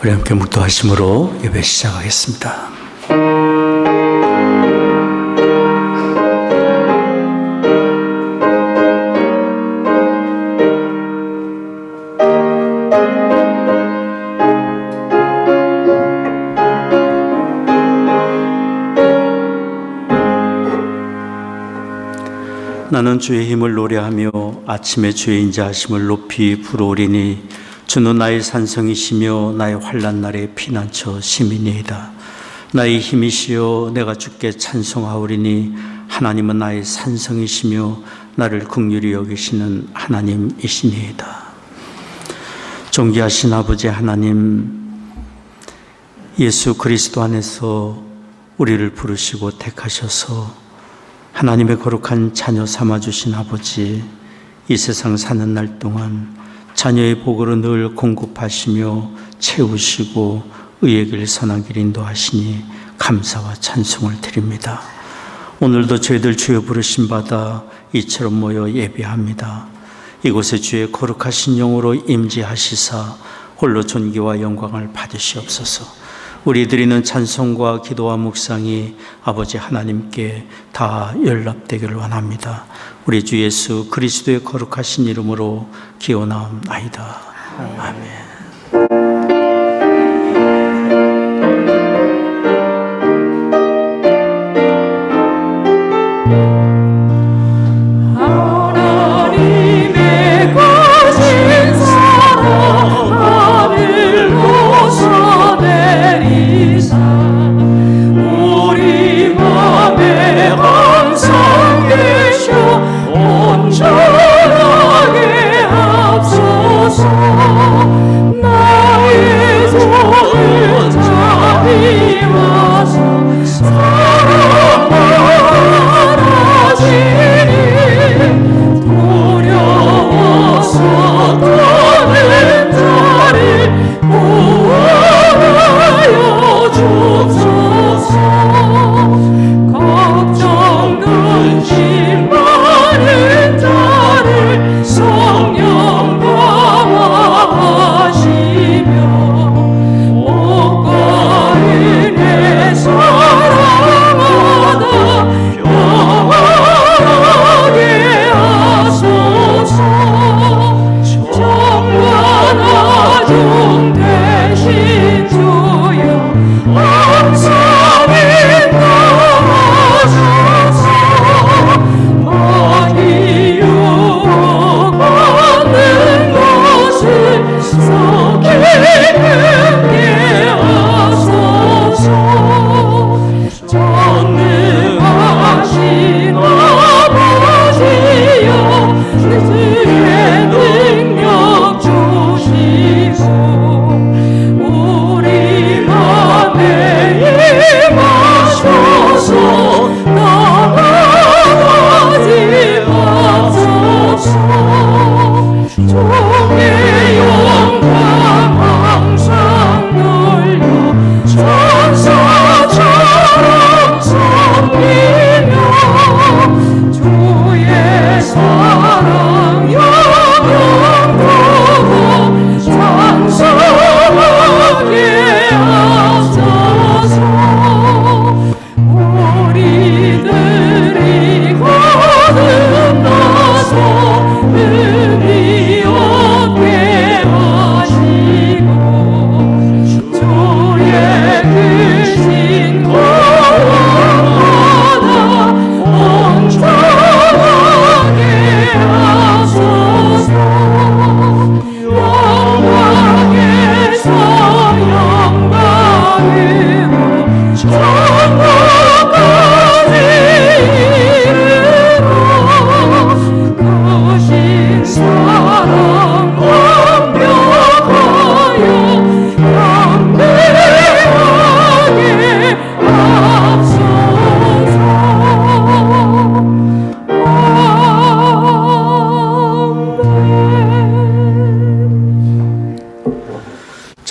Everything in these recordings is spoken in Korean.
우리 함께 묵도하심으로 예배 시작하겠습니다. 나는 주의 힘을 노래하며 아침에 주의 인자하심을 높이 부르리니 주는 나의 산성이시며 나의 환난 날의 피난처 시민이이다. 나의 힘이시여 내가 주께 찬송하오리니 하나님은 나의 산성이시며 나를 긍휼히 여기시는 하나님이시니이다. 존귀하신 아버지 하나님, 예수 그리스도 안에서 우리를 부르시고 택하셔서 하나님의 거룩한 자녀 삼아주신 아버지, 이 세상 사는 날 동안 자녀의 복으로 늘 공급하시며 채우시고 의의 길 선한 길 인도하시니 감사와 찬송을 드립니다. 오늘도 저희들 주여 부르심 받아 이처럼 모여 예배합니다. 이곳에 주의 거룩하신 영으로 임재하시사 홀로 존귀와 영광을 받으시옵소서. 우리 드리는 찬송과 기도와 묵상이 아버지 하나님께 다 연락되기를 원합니다. 우리 주 예수 그리스도의 거룩하신 이름으로 기원하옵나이다. 아멘.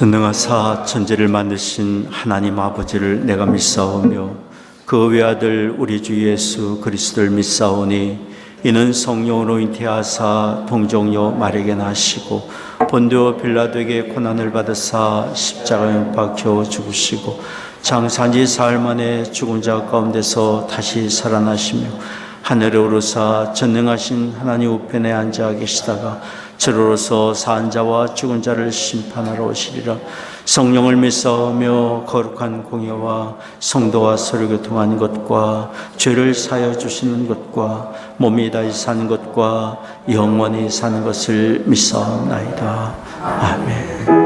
전능하사 천지를 만드신 하나님 아버지를 내가 믿사오며 그 외아들 우리 주 예수 그리스도를 믿사오니 이는 성령으로 잉태하사 동정녀 마리아에게 나시고 본디오 빌라도에게 고난을 받으사 십자가에 못 박혀 죽으시고 장사지 사흘 만에 죽은 자 가운데서 다시 살아나시며 하늘에 오르사 전능하신 하나님 우편에 앉아 계시다가 저로서 산 자와 죽은 자를 심판하러 오시리라. 성령을 믿사오며 거룩한 공예와 성도와 서로 교통하는 것과 죄를 사하여 주시는 것과 몸이 다시 사는 것과 영원히 사는 것을 믿사옵나이다. 아멘.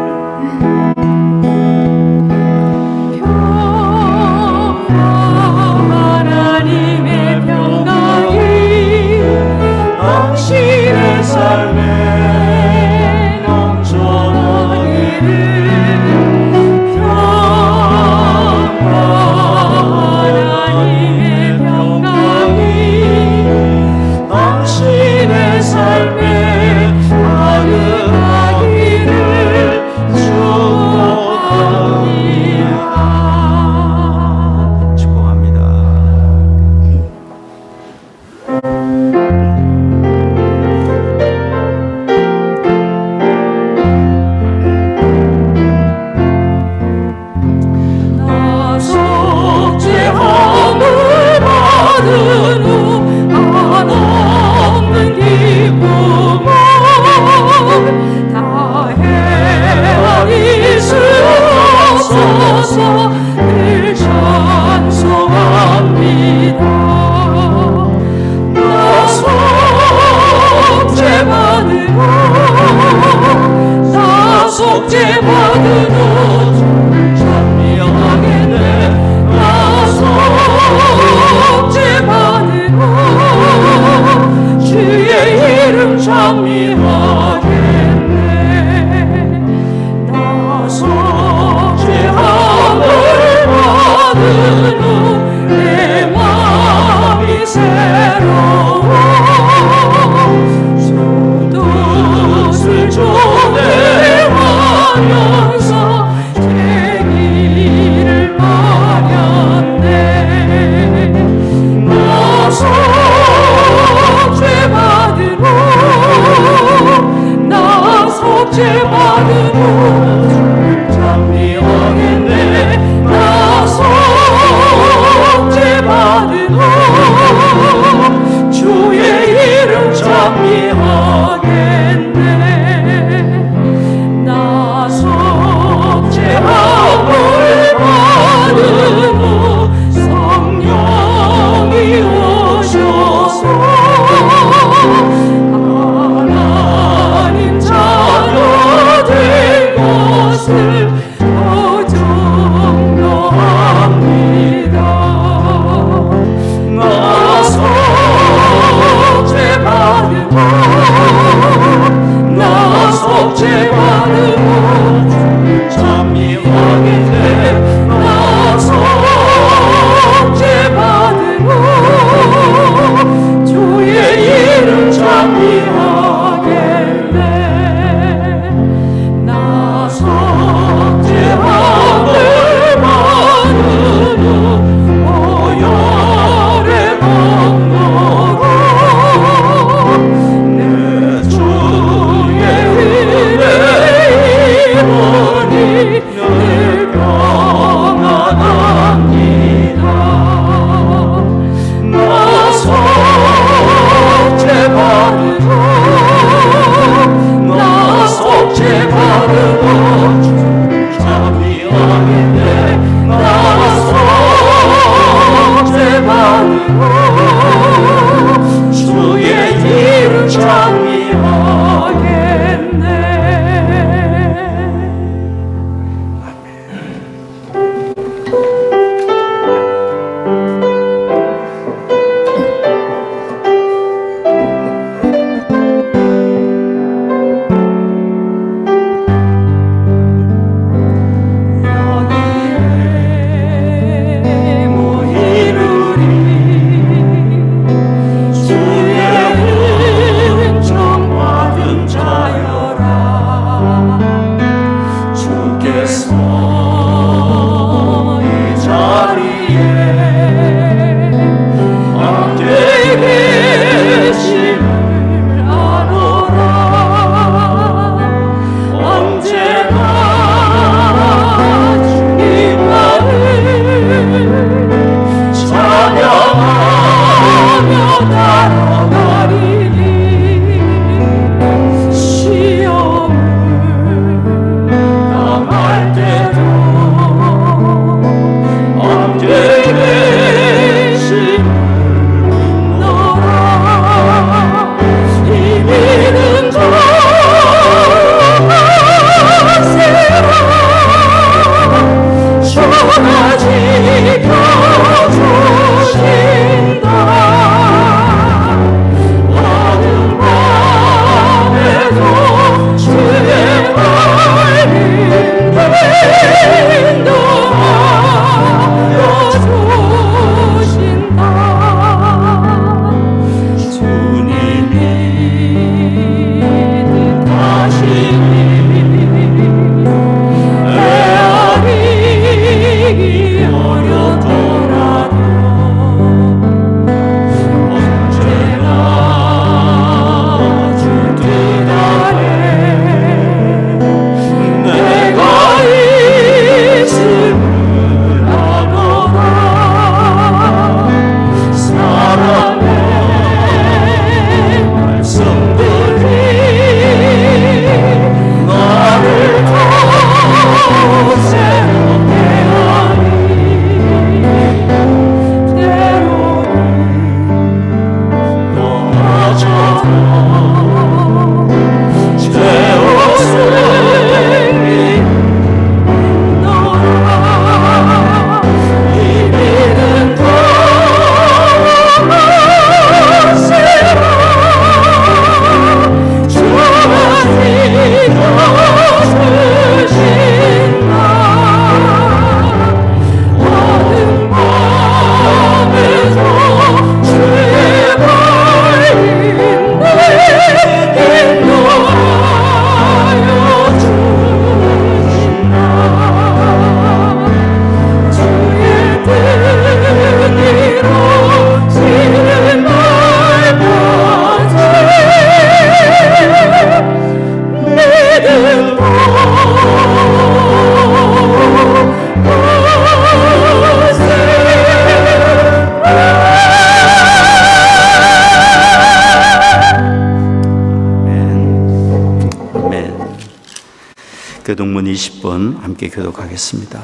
교독문 20번 함께 교독하겠습니다.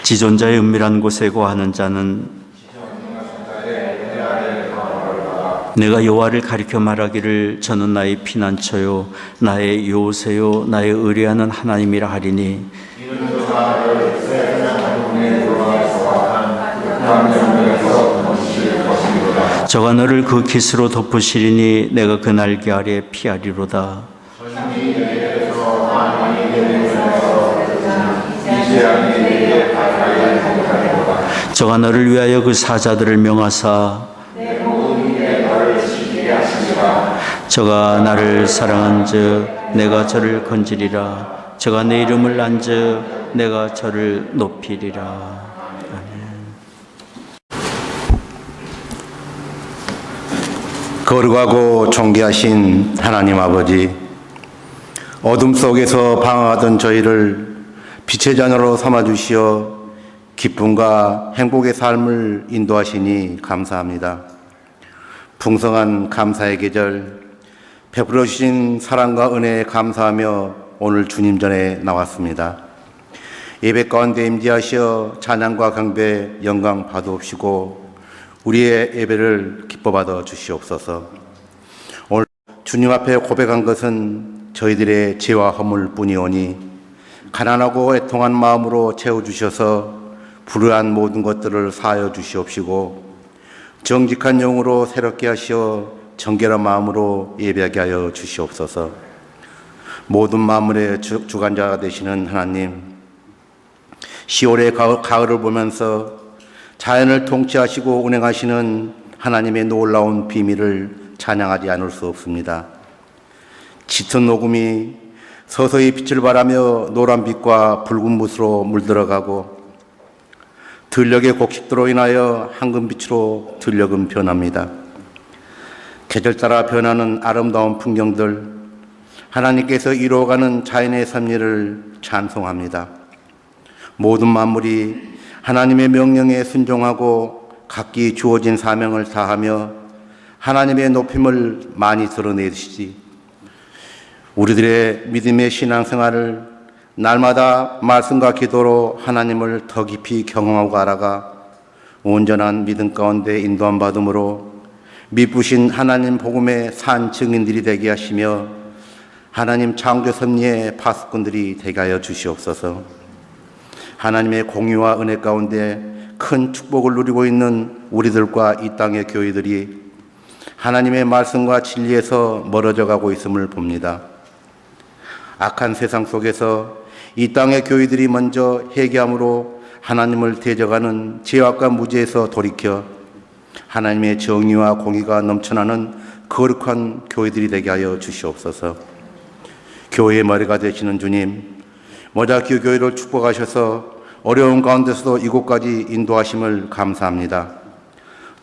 지존자의 은밀한 곳에 거하는 자는 내가 여호와를 가리켜 말하기를 저는 나의 피난처요 나의 요새요 나의 의뢰하는 하나님이라 하리니 저가 너를 그 깃으로 덮으시리니 내가 그 날개 아래 피하리로다. 저가 너를 위하여 그 사자들을 명하사 저가 나를 사랑한즉 내가 저를 건지리라. 저가 내 이름을 안즉 내가 저를 높이리라. 아멘. 거룩하고 존귀하신 하나님 아버지, 어둠 속에서 방황하던 저희를 빛의 자녀로 삼아주시어 기쁨과 행복의 삶을 인도하시니 감사합니다. 풍성한 감사의 계절, 베풀어 주신 사랑과 은혜에 감사하며 오늘 주님 전에 나왔습니다. 예배 가운데 임재하시어 찬양과 경배 영광 받으옵시고 우리의 예배를 기뻐 받아 주시옵소서. 오늘 주님 앞에 고백한 것은 저희들의 죄와 허물 뿐이오니 가난하고 애통한 마음으로 채워주셔서 불우한 모든 것들을 사하여 주시옵시고 정직한 영으로 새롭게 하시어 정결한 마음으로 예배하게 하여 주시옵소서. 모든 만물의 주관자가 되시는 하나님, 시월의 가을을 보면서 자연을 통치하시고 운행하시는 하나님의 놀라운 비밀을 찬양하지 않을 수 없습니다. 짙은 녹음이 서서히 빛을 발하며 노란빛과 붉은 붓으로 물들어가고 들녘의 곡식들로 인하여 황금빛으로 들녘은 변합니다. 계절 따라 변하는 아름다운 풍경들, 하나님께서 이루어가는 자연의 섭리를 찬송합니다. 모든 만물이 하나님의 명령에 순종하고 각기 주어진 사명을 다하며 하나님의 높임을 많이 드러내시지, 우리들의 믿음의 신앙생활을 날마다 말씀과 기도로 하나님을 더 깊이 경험하고 알아가 온전한 믿음 가운데 인도함 받음으로 미쁘신 하나님 복음의 산 증인들이 되게 하시며 하나님 창조 섭리의 파수꾼들이 되게 하여 주시옵소서. 하나님의 공유와 은혜 가운데 큰 축복을 누리고 있는 우리들과 이 땅의 교회들이 하나님의 말씀과 진리에서 멀어져 가고 있음을 봅니다. 악한 세상 속에서 이 땅의 교회들이 먼저 회개함으로 하나님을 대적하는 죄악과 무지에서 돌이켜 하나님의 정의와 공의가 넘쳐나는 거룩한 교회들이 되게 하여 주시옵소서. 교회의 머리가 되시는 주님, 모자교 교회를 축복하셔서 어려운 가운데서도 이곳까지 인도하심을 감사합니다.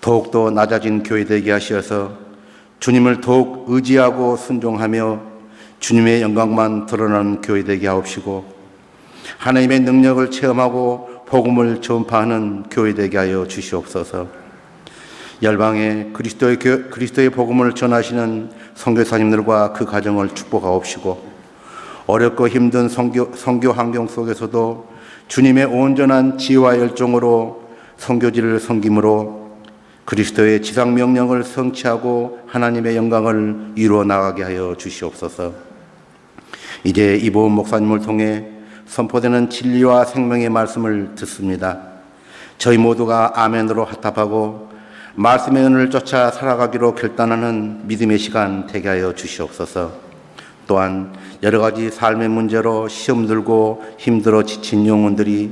더욱더 낮아진 교회 되게 하셔서 주님을 더욱 의지하고 순종하며 주님의 영광만 드러나는 교회 되게 하옵시고 하나님의 능력을 체험하고 복음을 전파하는 교회 되게 하여 주시옵소서. 열방에 그리스도의 복음을 전하시는 선교사님들과 그 가정을 축복하옵시고 어렵고 힘든 선교 환경 속에서도 주님의 온전한 지혜와 열정으로 선교지를 섬김으로 그리스도의 지상 명령을 성취하고 하나님의 영광을 이루어 나가게 하여 주시옵소서. 이제 이보은 목사님을 통해 선포되는 진리와 생명의 말씀을 듣습니다. 저희 모두가 아멘으로 화답하고 말씀의 은혜를 쫓아 살아가기로 결단하는 믿음의 시간 되게 하여 주시옵소서. 또한 여러 가지 삶의 문제로 시험 들고 힘들어 지친 영혼들이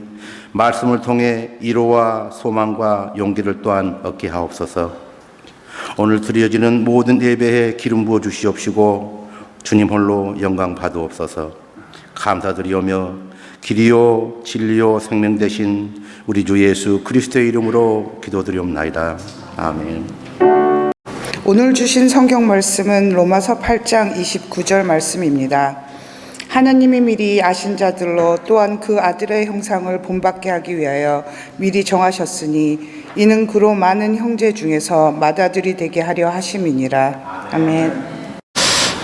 말씀을 통해 위로와 소망과 용기를 또한 얻게 하옵소서. 오늘 드려지는 모든 예배에 기름 부어 주시옵시고 주님 홀로 영광 받으옵소서. 감사드리오며 길이요 진리요 생명 되신 우리 주 예수 그리스도의 이름으로 기도드리옵나이다. 아멘. 오늘 주신 성경 말씀은 로마서 8장 29절 말씀입니다. 하나님이 미리 아신 자들로 또한 그 아들의 형상을 본받게 하기 위하여 미리 정하셨으니 이는 그로 많은 형제 중에서 맏아들이 되게 하려 하심이니라. 아멘.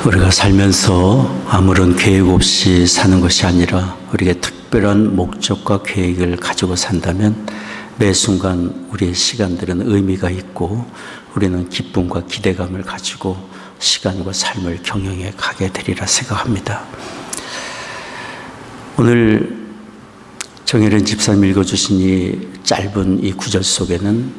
우리가 살면서 아무런 계획 없이 사는 것이 아니라 우리에게 특별한 목적과 계획을 가지고 산다면 매 순간 우리의 시간들은 의미가 있고 우리는 기쁨과 기대감을 가지고 시간과 삶을 경영해 가게 되리라 생각합니다. 오늘 정혜련 집사님 읽어주신 이 짧은 이 구절 속에는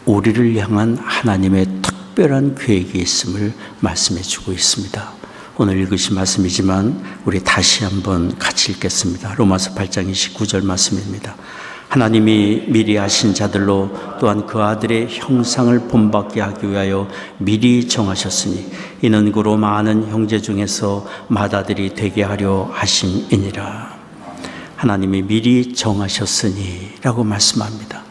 우리를 향한 하나님의 특별한 계획이 있음을 말씀해 주고 있습니다. 오늘 읽으신 말씀이지만 우리 다시 한번 같이 읽겠습니다. 로마서 8장 29절 말씀입니다. 하나님이 미리 아신 자들로 또한 그 아들의 형상을 본받게 하기 위하여 미리 정하셨으니 이는 그로 많은 형제 중에서 맏아들이 되게 하려 하심이니라. 하나님이 미리 정하셨으니 라고 말씀합니다.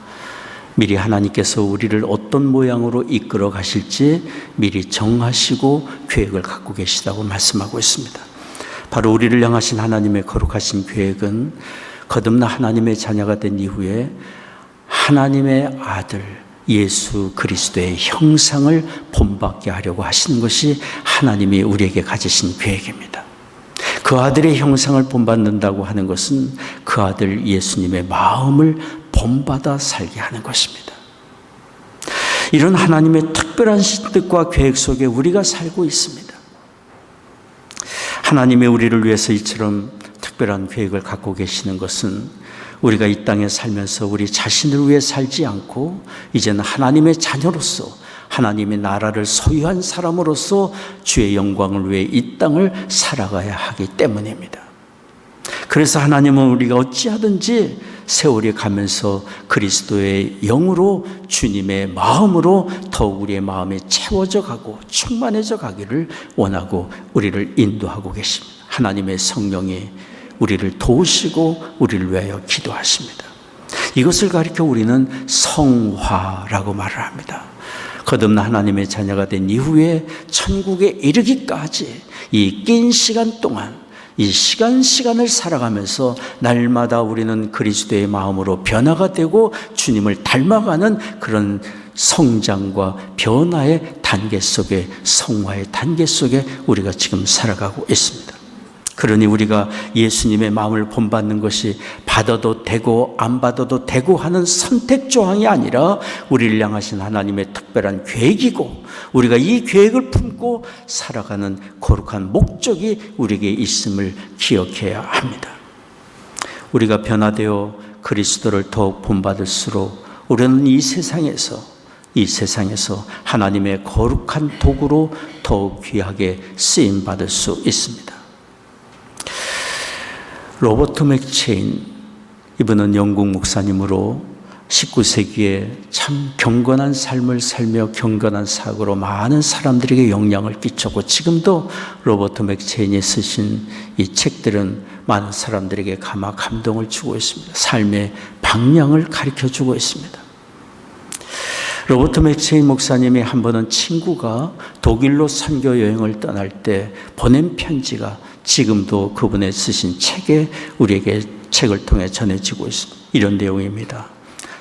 미리 하나님께서 우리를 어떤 모양으로 이끌어 가실지 미리 정하시고 계획을 갖고 계시다고 말씀하고 있습니다. 바로 우리를 향하신 하나님의 거룩하신 계획은 거듭나 하나님의 자녀가 된 이후에 하나님의 아들 예수 그리스도의 형상을 본받게 하려고 하시는 것이 하나님이 우리에게 가지신 계획입니다. 그 아들의 형상을 본받는다고 하는 것은 그 아들 예수님의 마음을 본받아 살게 하는 것입니다. 이런 하나님의 특별한 뜻과 계획 속에 우리가 살고 있습니다. 하나님의 우리를 위해서 이처럼 특별한 계획을 갖고 계시는 것은 우리가 이 땅에 살면서 우리 자신을 위해 살지 않고 이제는 하나님의 자녀로서 하나님의 나라를 소유한 사람으로서 주의 영광을 위해 이 땅을 살아가야 하기 때문입니다. 그래서 하나님은 우리가 어찌하든지 세월이 가면서 그리스도의 영으로 주님의 마음으로 더욱 우리의 마음이 채워져 가고 충만해져 가기를 원하고 우리를 인도하고 계십니다. 하나님의 성령이 우리를 도우시고 우리를 위하여 기도하십니다. 이것을 가리켜 우리는 성화라고 말을 합니다. 거듭나 하나님의 자녀가 된 이후에 천국에 이르기까지 이 긴 시간 동안 이 시간을 살아가면서 날마다 우리는 그리스도의 마음으로 변화가 되고 주님을 닮아가는 그런 성장과 변화의 단계 속에 성화의 단계 속에 우리가 지금 살아가고 있습니다. 그러니 우리가 예수님의 마음을 본받는 것이 받아도 되고 안 받아도 되고 하는 선택 조항이 아니라 우리를 향하신 하나님의 특별한 계획이고 우리가 이 계획을 품고 살아가는 거룩한 목적이 우리에게 있음을 기억해야 합니다. 우리가 변화되어 그리스도를 더욱 본받을수록 우리는 이 세상에서 하나님의 거룩한 도구로 더욱 귀하게 쓰임받을 수 있습니다. 로버트 맥체인, 이분은 영국 목사님으로 19세기에 참 경건한 삶을 살며 경건한 사고로 많은 사람들에게 영향을 끼쳤고 지금도 로버트 맥체인이 쓰신 이 책들은 많은 사람들에게 감동을 주고 있습니다. 삶의 방향을 가르쳐주고 있습니다. 로버트 맥체인 목사님이 한 번은 친구가 독일로 선교 여행을 떠날 때 보낸 편지가 지금도 그분의 쓰신 책에 우리에게 책을 통해 전해지고 있습니다. 이런 내용입니다.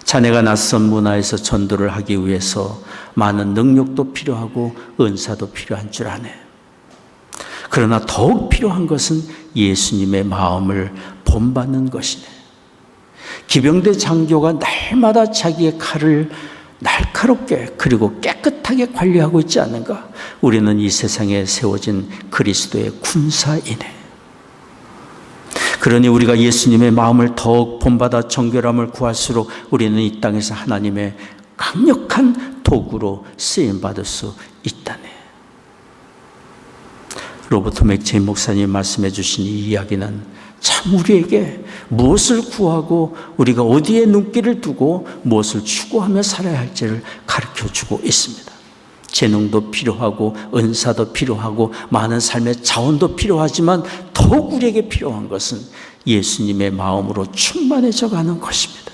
자네가 낯선 문화에서 전도를 하기 위해서 많은 능력도 필요하고 은사도 필요한 줄 아네. 그러나 더욱 필요한 것은 예수님의 마음을 본받는 것이네. 기병대 장교가 날마다 자기의 칼을 날카롭게 그리고 깨끗하게 관리하고 있지 않은가? 우리는 이 세상에 세워진 그리스도의 군사이네. 그러니 우리가 예수님의 마음을 더욱 본받아 정결함을 구할수록 우리는 이 땅에서 하나님의 강력한 도구로 쓰임받을 수 있다네. 로버트 맥체인 목사님 말씀해 주신 이 이야기는 참 우리에게 무엇을 구하고 우리가 어디에 눈길을 두고 무엇을 추구하며 살아야 할지를 가르쳐주고 있습니다. 재능도 필요하고 은사도 필요하고 많은 삶의 자원도 필요하지만 더욱 우리에게 필요한 것은 예수님의 마음으로 충만해져 가는 것입니다.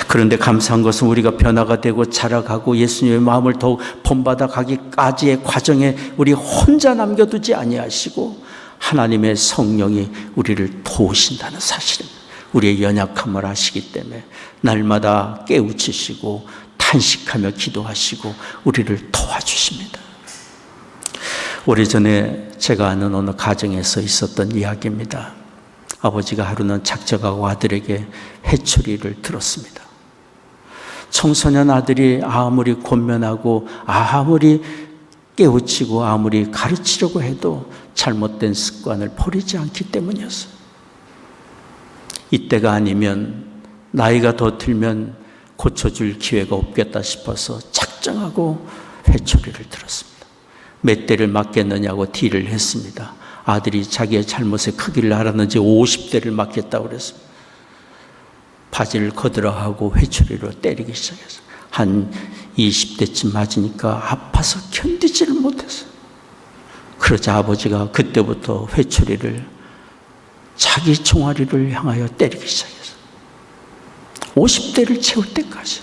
그런데 감사한 것은 우리가 변화가 되고 자라가고 예수님의 마음을 더욱 본받아 가기까지의 과정에 우리 혼자 남겨두지 아니하시고 하나님의 성령이 우리를 도우신다는 사실입니다. 우리의 연약함을 아시기 때문에 날마다 깨우치시고 탄식하며 기도하시고 우리를 도와주십니다. 오래전에 제가 아는 어느 가정에서 있었던 이야기입니다. 아버지가 하루는 작정하고 아들에게 회초리를 들었습니다. 청소년 아들이 아무리 권면하고 아무리 깨우치고 아무리 가르치려고 해도 잘못된 습관을 버리지 않기 때문이었어요. 이때가 아니면 나이가 더 들면 고쳐줄 기회가 없겠다 싶어서 작정하고 회초리를 들었습니다. 몇 대를 맞겠느냐고 딜을 했습니다. 아들이 자기의 잘못의 크기를 알았는지 50대를 맞겠다고 그랬습니다. 바지를 거들어하고 회초리로 때리기 시작했어요. 한 20대쯤 맞으니까 아파서 견디지를 못했어요. 그러자 아버지가 그때부터 회초리를 자기 종아리를 향하여 때리기 시작했어요. 50대를 채울 때까지.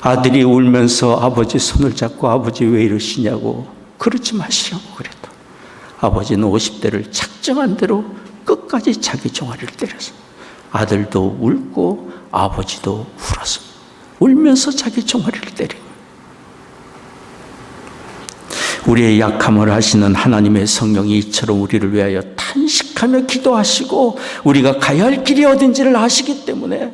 아들이 울면서 아버지 손을 잡고 아버지 왜 이러시냐고 그러지 마시라고 그랬다. 아버지는 50대를 작정한 대로 끝까지 자기 종아리를 때렸어요. 아들도 울고 아버지도 울었어요. 울면서 자기 종아리를 때리고. 우리의 약함을 아시는 하나님의 성령이 이처럼 우리를 위하여 탄식하며 기도하시고 우리가 가야 할 길이 어딘지를 아시기 때문에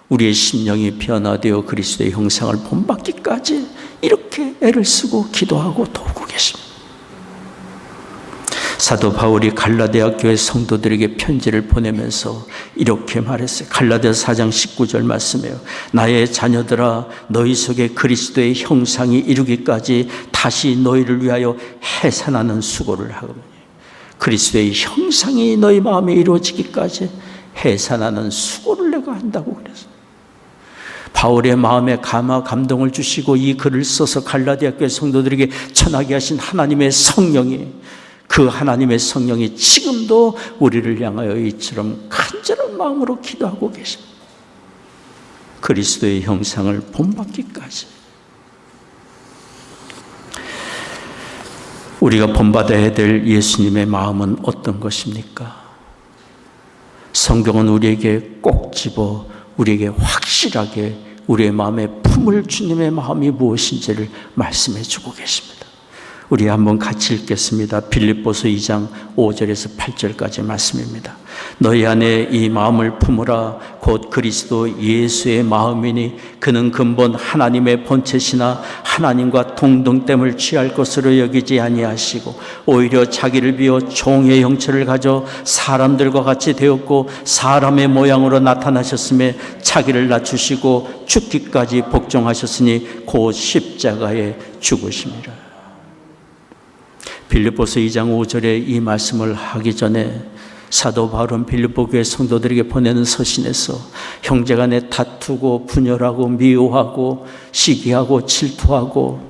우리의 심령이 변화되어 그리스도의 형상을 본받기까지 이렇게 애를 쓰고 기도하고 도우고 계십니다. 사도 바울이 갈라디아 교회 성도들에게 편지를 보내면서 이렇게 말했어요. 갈라디아 4장 19절 말씀이에요. 나의 자녀들아 너희 속에 그리스도의 형상이 이루기까지 다시 너희를 위하여 해산하는 수고를 하거니 그리스도의 형상이 너희 마음에 이루어지기까지 해산하는 수고를 내가 한다고 그랬어요. 바울의 마음에 감동을 주시고 이 글을 써서 갈라디아 교회 성도들에게 전하게 하신 하나님의 성령이 그 하나님의 성령이 지금도 우리를 향하여 이처럼 간절한 마음으로 기도하고 계십니다. 그리스도의 형상을 본받기까지. 우리가 본받아야 될 예수님의 마음은 어떤 것입니까? 성경은 우리에게 꼭 집어 우리에게 확실하게 우리의 마음에 품을 주님의 마음이 무엇인지를 말씀해 주고 계십니다. 우리 한번 같이 읽겠습니다. 빌립보서 2장 5절에서 8절까지 말씀입니다. 너희 안에 이 마음을 품으라. 곧 그리스도 예수의 마음이니 그는 근본 하나님의 본체시나 하나님과 동등됨을 취할 것으로 여기지 아니하시고 오히려 자기를 비워 종의 형체를 가져 사람들과 같이 되었고 사람의 모양으로 나타나셨으며 자기를 낮추시고 죽기까지 복종하셨으니 곧 십자가에 죽으심이라. 빌립보서 2장 5절에 이 말씀을 하기 전에 사도 바울은 빌립보 교회 성도들에게 보내는 서신에서 형제간에 다투고 분열하고 미워하고 시기하고 질투하고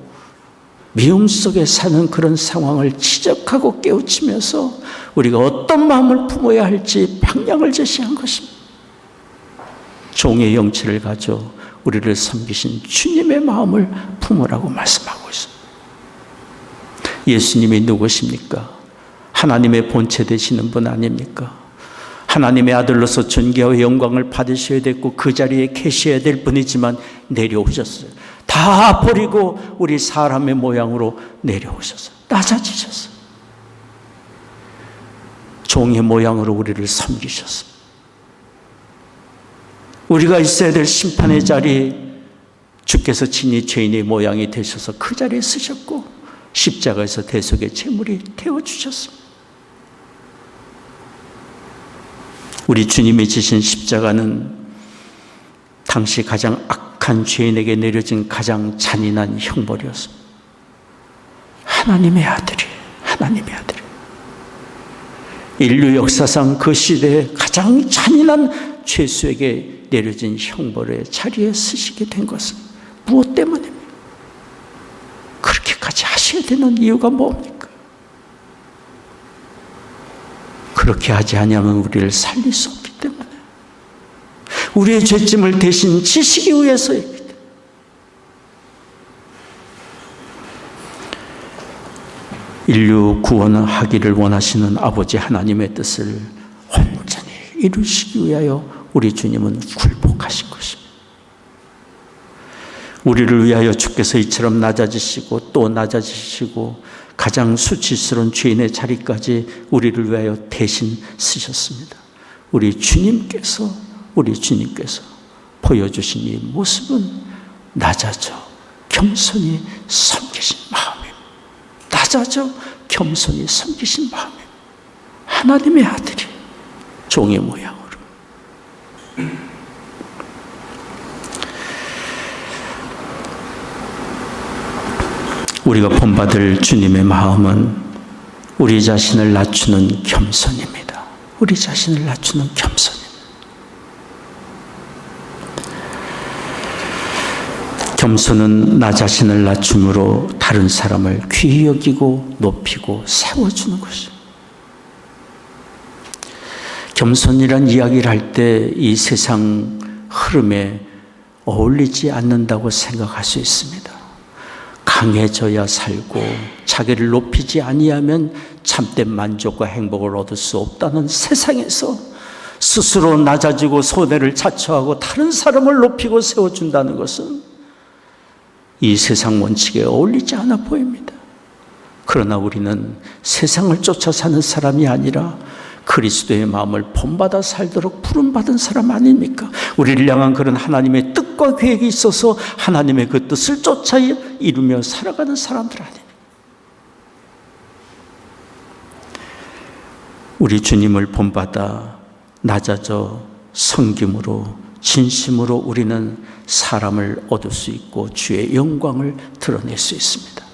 미움 속에 사는 그런 상황을 지적하고 깨우치면서 우리가 어떤 마음을 품어야 할지 방향을 제시한 것입니다. 종의 영체를 가져 우리를 섬기신 주님의 마음을 품으라고 말씀하고 있습니다. 예수님이 누구십니까? 하나님의 본체 되시는 분 아닙니까? 하나님의 아들로서 존귀와 영광을 받으셔야 됐고 그 자리에 계셔야 될 분이지만 내려오셨어요. 다 버리고 우리 사람의 모양으로 내려오셨어요. 낮아지셨어요. 종의 모양으로 우리를 섬기셨습니다. 우리가 있어야 될 심판의 자리, 주께서 친히 죄인의 모양이 되셔서 그 자리에 쓰셨고 십자가에서 대속의 제물이 되어주셨습니다. 우리 주님이 지신 십자가는 당시 가장 악한 죄인에게 내려진 가장 잔인한 형벌이었습니다. 하나님의 아들이, 하나님의 아들이. 인류 역사상 그 시대에 가장 잔인한 죄수에게 내려진 형벌의 자리에 쓰시게 된 것은 무엇 때문입니까? 그렇게까지 하셔야 되는 이유가 뭡니까? 그렇게 하지 아니하면 우리를 살릴 수 없기 때문에, 우리의 죄짐을 대신 지시기 위해서이기 때문에. 인류 구원하기를 원하시는 아버지 하나님의 뜻을 온전히 이루시기 위하여 우리 주님은 굴복하신 것입니다. 우리를 위하여 주께서 이처럼 낮아지시고 또 낮아지시고 가장 수치스러운 죄인의 자리까지 우리를 위하여 대신 쓰셨습니다. 우리 주님께서 보여주신 이 모습은 낮아져 겸손히 섬기신 마음입니다. 낮아져 겸손히 섬기신 마음입니다. 하나님의 아들이 종의 모양으로. 우리가 본받을 주님의 마음은 우리 자신을 낮추는 겸손입니다. 우리 자신을 낮추는 겸손입니다. 겸손은 나 자신을 낮춤으로 다른 사람을 귀히 여기고 높이고 세워주는 것입니다. 겸손이란 이야기를 할 때 이 세상 흐름에 어울리지 않는다고 생각할 수 있습니다. 강해져야 살고 자기를 높이지 아니하면 참된 만족과 행복을 얻을 수 없다는 세상에서 스스로 낮아지고 손해를 자초하고 다른 사람을 높이고 세워준다는 것은 이 세상 원칙에 어울리지 않아 보입니다. 그러나 우리는 세상을 쫓아 사는 사람이 아니라 그리스도의 마음을 본받아 살도록 부름받은 사람 아닙니까? 우리를 향한 그런 하나님의 뜻과 계획이 있어서 하나님의 그 뜻을 쫓아 이루며 살아가는 사람들 아닙니까? 우리 주님을 본받아 낮아져 섬김으로 진심으로 우리는 사람을 얻을 수 있고 주의 영광을 드러낼 수 있습니다.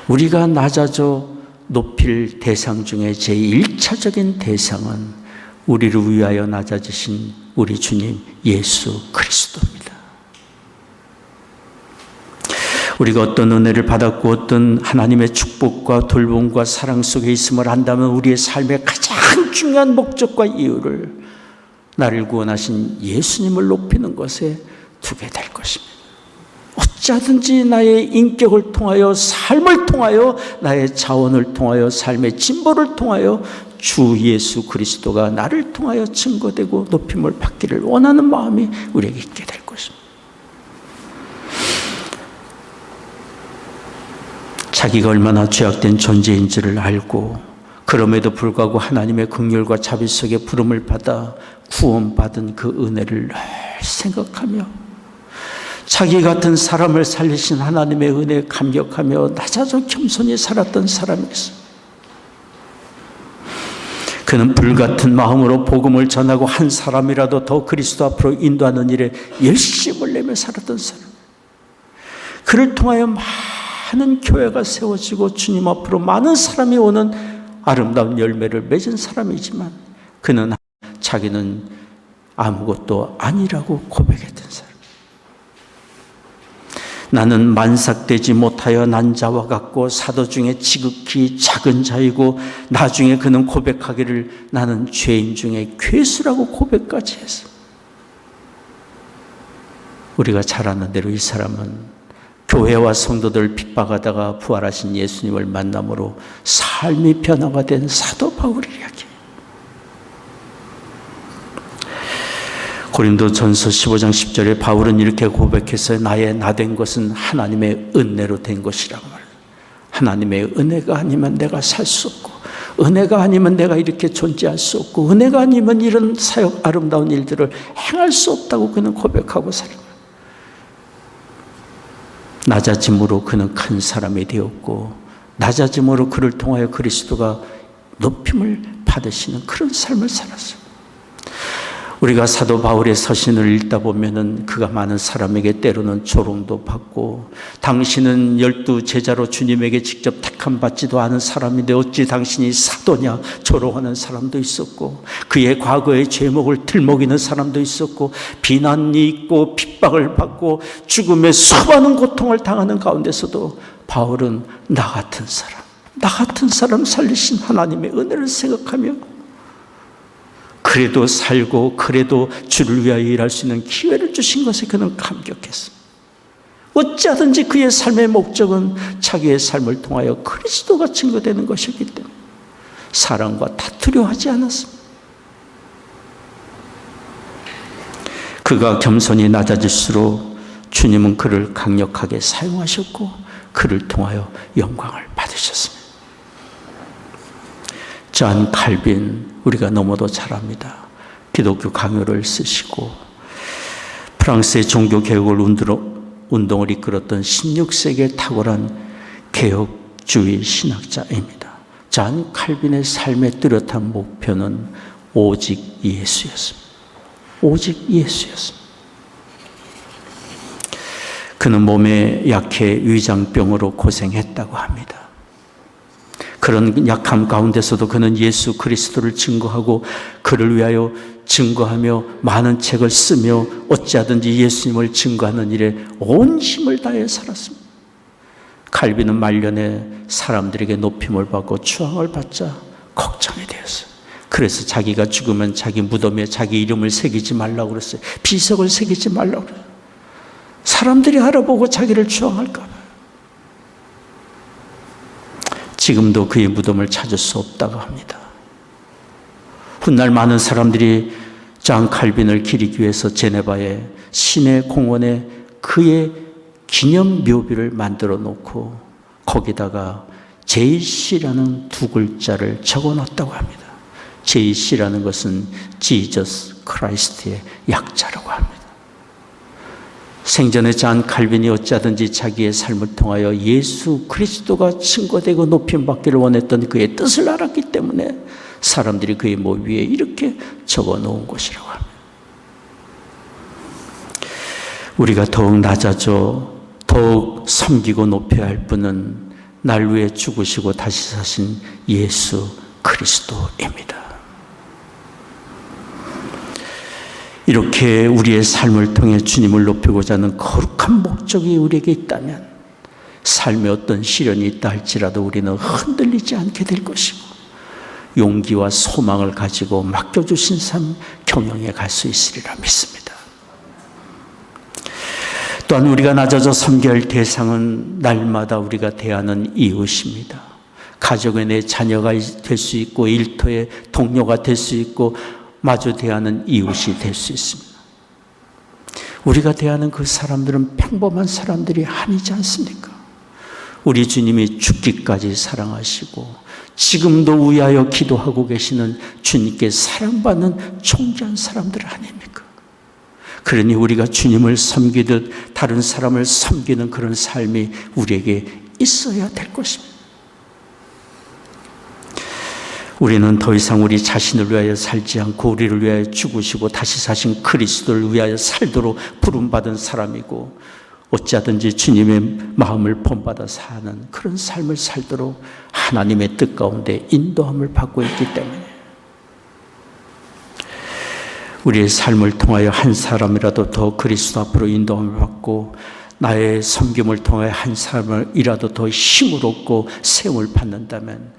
우리가 낮아져 높일 대상 중에 제1차적인 대상은 우리를 위하여 낮아지신 우리 주님 예수 그리스도입니다. 우리가 어떤 은혜를 받았고 어떤 하나님의 축복과 돌봄과 사랑 속에 있음을 안다면 우리의 삶의 가장 중요한 목적과 이유를 나를 구원하신 예수님을 높이는 것에 두게 될 것입니다. 어찌하든지 나의 인격을 통하여 삶을 통하여 나의 자원을 통하여 삶의 진보를 통하여 주 예수 그리스도가 나를 통하여 증거되고 높임을 받기를 원하는 마음이 우리에게 있게 될 것입니다. 자기가 얼마나 죄악된 존재인지를 알고 그럼에도 불구하고 하나님의 긍휼과 자비 속에 부름을 받아 구원받은 그 은혜를 늘 생각하며 자기 같은 사람을 살리신 하나님의 은혜에 감격하며 낮아져 겸손히 살았던 사람이 있어요. 그는 불같은 마음으로 복음을 전하고 한 사람이라도 더 그리스도 앞으로 인도하는 일에 열심을 내며 살았던 사람. 그를 통하여 많은 교회가 세워지고 주님 앞으로 많은 사람이 오는 아름다운 열매를 맺은 사람이지만 그는 자기는 아무것도 아니라고 고백했던 사람. 나는 만삭되지 못하여 난 자와 같고 사도 중에 지극히 작은 자이고 나중에 그는 고백하기를 나는 죄인 중에 괴수라고 고백까지 했어. 우리가 잘 아는 대로 이 사람은 교회와 성도들을 핍박하다가 부활하신 예수님을 만남으로 삶이 변화가 된 사도 바울의 이야기. 고린도전서 15장 10절에 바울은 이렇게 고백했어요. 나의 나된 것은 하나님의 은혜로 된 것이라고 말해요. 하나님의 은혜가 아니면 내가 살 수 없고, 은혜가 아니면 내가 이렇게 존재할 수 없고, 은혜가 아니면 이런 사역 아름다운 일들을 행할 수 없다고 그는 고백하고 살아요. 낮아짐으로 그는 큰 사람이 되었고, 낮아짐으로 그를 통하여 그리스도가 높임을 받으시는 그런 삶을 살았어요. 우리가 사도 바울의 서신을 읽다 보면은 그가 많은 사람에게 때로는 조롱도 받고, 당신은 12 제자로 주님에게 직접 택함 받지도 않은 사람인데 어찌 당신이 사도냐 조롱하는 사람도 있었고, 그의 과거의 죄목을 들먹이는 사람도 있었고, 비난이 있고 핍박을 받고 죽음의 수많은 고통을 당하는 가운데서도 바울은 나 같은 사람 살리신 하나님의 은혜를 생각하며 그래도 살고 그래도 주를 위하여 일할 수 있는 기회를 주신 것에 그는 감격했습니다. 어찌하든지 그의 삶의 목적은 자기의 삶을 통하여 그리스도가 증거되는 것이기 때문에 사람과 다투려 하지 않았습니다. 그가 겸손히 낮아질수록 주님은 그를 강력하게 사용하셨고 그를 통하여 영광을 받으셨습니다. 존 칼빈, 우리가 너무도 잘 압니다. 기독교 강요를 쓰시고 프랑스의 종교개혁을 운동을 이끌었던 16세기에 탁월한 개혁주의 신학자입니다. 존 칼빈의 삶의 뚜렷한 목표는 오직 예수였습니다. 오직 예수였습니다. 그는 몸에 약해 위장병으로 고생했다고 합니다. 그런 약함 가운데서도 그는 예수 그리스도를 증거하고 그를 위하여 증거하며 많은 책을 쓰며 어찌하든지 예수님을 증거하는 일에 온 힘을 다해 살았습니다. 칼빈은 말년에 사람들에게 높임을 받고 추앙을 받자 걱정이 되었어요. 그래서 자기가 죽으면 자기 무덤에 자기 이름을 새기지 말라고 그랬어요. 비석을 새기지 말라고 그랬어요. 사람들이 알아보고 자기를 추앙할까 봐요. 지금도 그의 무덤을 찾을 수 없다고 합니다. 훗날 많은 사람들이 존 칼빈을 기리기 위해서 제네바의 시내 공원에 그의 기념 묘비를 만들어 놓고 거기다가 JC라는 두 글자를 적어 놨다고 합니다. JC라는 것은 Jesus Christ의 약자라고 합니다. 생전에 존 칼빈이 어찌하든지 자기의 삶을 통하여 예수 그리스도가 증거되고 높임받기를 원했던 그의 뜻을 알았기 때문에 사람들이 그의 몸 위에 이렇게 적어 놓은 것이라고 합니다. 우리가 더욱 낮아져 더욱 섬기고 높여야 할 분은 날 위해 죽으시고 다시 사신 예수 그리스도입니다. 이렇게 우리의 삶을 통해 주님을 높이고자 하는 거룩한 목적이 우리에게 있다면 삶에 어떤 시련이 있다 할지라도 우리는 흔들리지 않게 될 것이고 용기와 소망을 가지고 맡겨주신 삶 경영해 갈 수 있으리라 믿습니다. 또한 우리가 낮아져 섬겨야 할 대상은 날마다 우리가 대하는 이웃입니다. 가족의 내 자녀가 될 수 있고 일터의 동료가 될 수 있고 마주 대하는 이웃이 될 수 있습니다. 우리가 대하는 그 사람들은 평범한 사람들이 아니지 않습니까? 우리 주님이 죽기까지 사랑하시고 지금도 위하여 기도하고 계시는 주님께 사랑받는 존귀한 사람들 아닙니까? 그러니 우리가 주님을 섬기듯 다른 사람을 섬기는 그런 삶이 우리에게 있어야 될 것입니다. 우리는 더 이상 우리 자신을 위하여 살지 않고 우리를 위하여 죽으시고 다시 사신 그리스도를 위하여 살도록 부름받은 사람이고 어찌하든지 주님의 마음을 본받아 사는 그런 삶을 살도록 하나님의 뜻 가운데 인도함을 받고 있기 때문에 우리의 삶을 통하여 한 사람이라도 더 그리스도 앞으로 인도함을 받고 나의 섬김을 통하여 한 사람이라도 더 힘을 얻고 세움을 받는다면